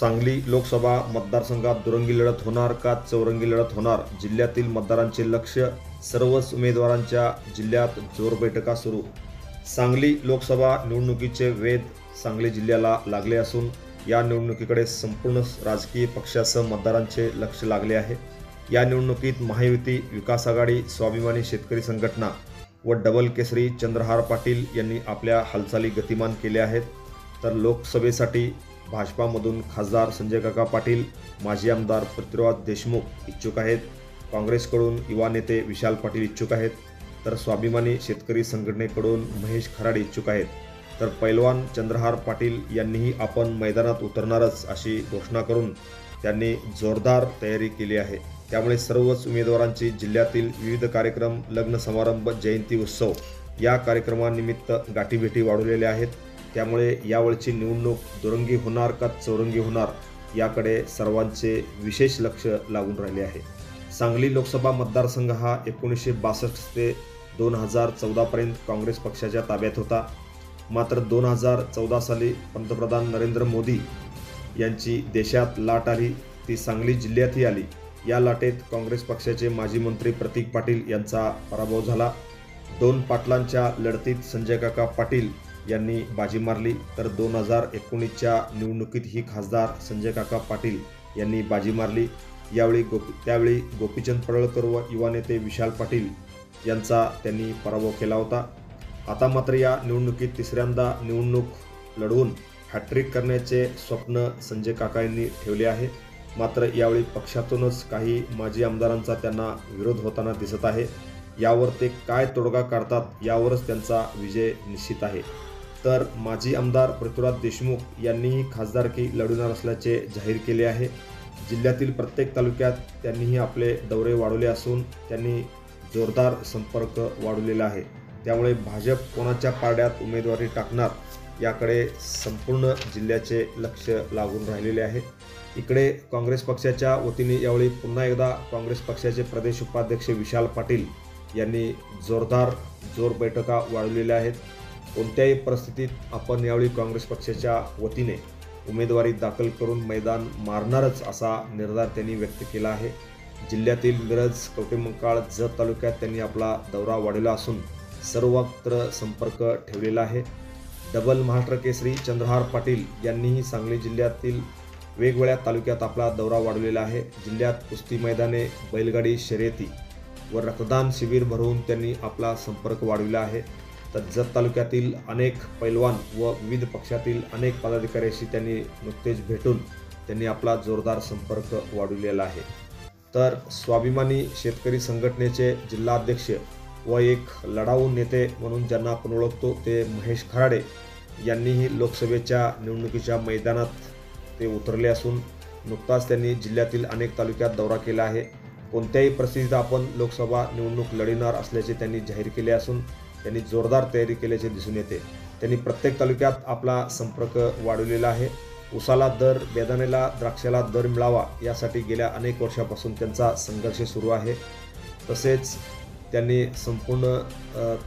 सांगली लोकसभा मतदारसंघात दुरंगी लढत होणार का चौरंगी लढत होणार? जिल्ह्यातील मतदारांचे लक्ष सर्वच उमेदवारांच्या जिल्ह्यात जोर बैठका सुरू. सांगली लोकसभा निवडणुकीचे वेध सांगली जिल्ह्याला लागले असून या निवडणुकीकडे संपूर्ण राजकीय पक्षासह मतदारांचे लक्ष लागले आहे. या निवडणुकीत महायुती, विकास आघाडी, स्वाभिमानी शेतकरी संघटना व डबल केसरी चंद्रहार पाटील यांनी आपल्या हालचाली गतिमान केल्या आहेत. तर लोकसभेसाठी भाजपामधून खासदार संजय काका पाटील, माजी आमदार पृथ्वीराज देशमुख इच्छुक आहेत. काँग्रेसकडून युवा नेते विशाल पाटील इच्छुक आहेत. तर स्वाभिमानी शेतकरी संघटनेकडून महेश खराडे इच्छुक आहेत. तर पैलवान चंद्रहार पाटील यांनीही आपण मैदानात उतरणारच अशी घोषणा करून त्यांनी जोरदार तयारी केली आहे. त्यामुळे सर्वच उमेदवारांची जिल्ह्यातील विविध कार्यक्रम, लग्न समारंभ, जयंती उत्सव या कार्यक्रमानिमित्त गाठीभेटी वाढवलेल्या आहेत. त्यामुळे यावेळची निवडणूक दुरंगी होणार का चौरंगी होणार याकडे सर्वांचे विशेष लक्ष लागून राहिले आहे. सांगली लोकसभा मतदारसंघ हा 1962 ते 2014 पर्यंत काँग्रेस पक्षाच्या ताब्यात होता. मात्र 2014 साली पंतप्रधान नरेंद्र मोदी यांची देशात लाट आली, ती सांगली जिल्ह्यातही आली. या लाटेत काँग्रेस पक्षाचे माजी मंत्री प्रतीक पाटील यांचा पराभव झाला. 2 पाटलांच्या लढतीत संजय काका पाटील यांनी बाजी मारली. तर 2019च्या निवडणुकीत ही खासदार संजय काका पाटील यांनी बाजी मारली. त्यावेळी गोपीचंद पडळकर व युवा नेते विशाल पाटील यांचा त्यांनी पराभव केला होता. आता मात्र या निवडणुकीत तिसऱ्यांदा निवडणूक लढवून हॅट्रिक करण्याचे स्वप्न संजय काका यांनी ठेवले आहे. मात्र यावेळी पक्षातूनच काही माजी आमदारांचा त्यांना विरोध होताना दिसत आहे. यावर ते काय तोडगा काढतात यावरच त्यांचा विजय निश्चित आहे. तर माजी आमदार पृथ्वीराज देशमुख यांनीही खासदारकी लढवणार असल्याचे जाहीर केले आहे. जिल्ह्यातील प्रत्येक तालुक्यात त्यांनीही आपले दौरे वाढवले असून त्यांनी जोरदार संपर्क वाढवलेला आहे. त्यामुळे भाजप कोणाच्या पारड्यात उमेदवारी टाकणार याकडे संपूर्ण जिल्ह्याचे लक्ष लागून राहिलेले आहे. इकडे काँग्रेस पक्षाच्या वतीने यावेळी पुन्हा एकदा काँग्रेस पक्षाचे प्रदेश उपाध्यक्ष विशाल पाटील यांनी जोर बैठका वाढवलेल्या आहेत. कोणत्याही परिस्थितीत आपण यावेळी काँग्रेस पक्षाच्या वतीने उमेदवारी दाखल करून मैदान मारणारच असा निर्धार त्यांनी व्यक्त केला आहे. जिल्ह्यातील मिरज, कवठेमंकाळ, जत तालुक्यात त्यांनी आपला दौरा वाढवला असून सर्वत्र संपर्क ठेवलेला आहे. डबल महाराष्ट्र केसरी चंद्रहार पाटील यांनीही सांगली जिल्ह्यातील वेगवेगळ्या तालुक्यात आपला दौरा वाढवलेला आहे. जिल्ह्यात कुस्ती मैदाने, बैलगाडी शर्यती व रक्तदान शिबिर भरवून त्यांनी आपला संपर्क वाढविला आहे. तर जत तालुक्यातील अनेक पैलवान व विविध पक्षातील अनेक पदाधिकाऱ्यांशी त्यांनी नुकतेच भेटून त्यांनी आपला जोरदार संपर्क वाढवलेला आहे. तर स्वाभिमानी शेतकरी संघटनेचे जिल्हाध्यक्ष व एक लढाऊ नेते म्हणून ज्यांना आपण ओळखतो ते महेश खराडे यांनीही लोकसभेच्या निवडणुकीच्या मैदानात ते उतरले असून नुकताच त्यांनी जिल्ह्यातील अनेक तालुक्यात दौरा केला आहे. कोणत्याही परिस्थितीत आपण लोकसभा निवडणूक लढवणार असल्याचे त्यांनी जाहीर केले असून त्यांनी जोरदार तयारी केल्याचे दिसून येते. त्यांनी प्रत्येक तालुक्यात आपला संपर्क वाढवलेला आहे. उसाला दर, बेदाण्याला, द्राक्षाला दर मिळावा यासाठी गेल्या अनेक वर्षापासून त्यांचा संघर्ष सुरू आहे. तसेच त्यांनी संपूर्ण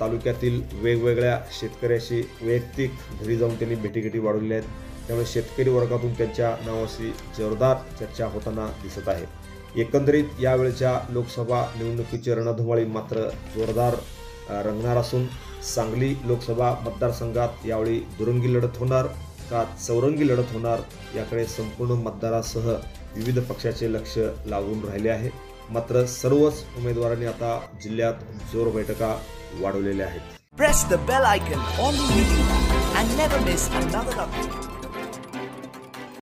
तालुक्यातील वेगवेगळ्या शेतकऱ्याशी वैयक्तिक घरी जाऊन त्यांनी भेटीगाठी वाढवलेल्या आहेत. त्यामुळे शेतकरी वर्गातून त्यांच्या नावाशी जोरदार चर्चा होताना दिसत आहे. एकंदरीत यावेळच्या लोकसभा निवडणुकीची रणधुमाळी मात्र जोरदार रंगणार असून सांगली लोकसभा मतदारसंघात यावेळी दुरंगी लढत होणार का चौरंगी लढत होणार याकडे संपूर्ण मतदारासह विविध पक्षाचे लक्ष लागून राहिले आहे. मात्र सर्वच उमेदवारांनी आता जिल्ह्यात जोर बैठका वाढवलेल्या आहेत. Press the bell icon on the video and never miss another update.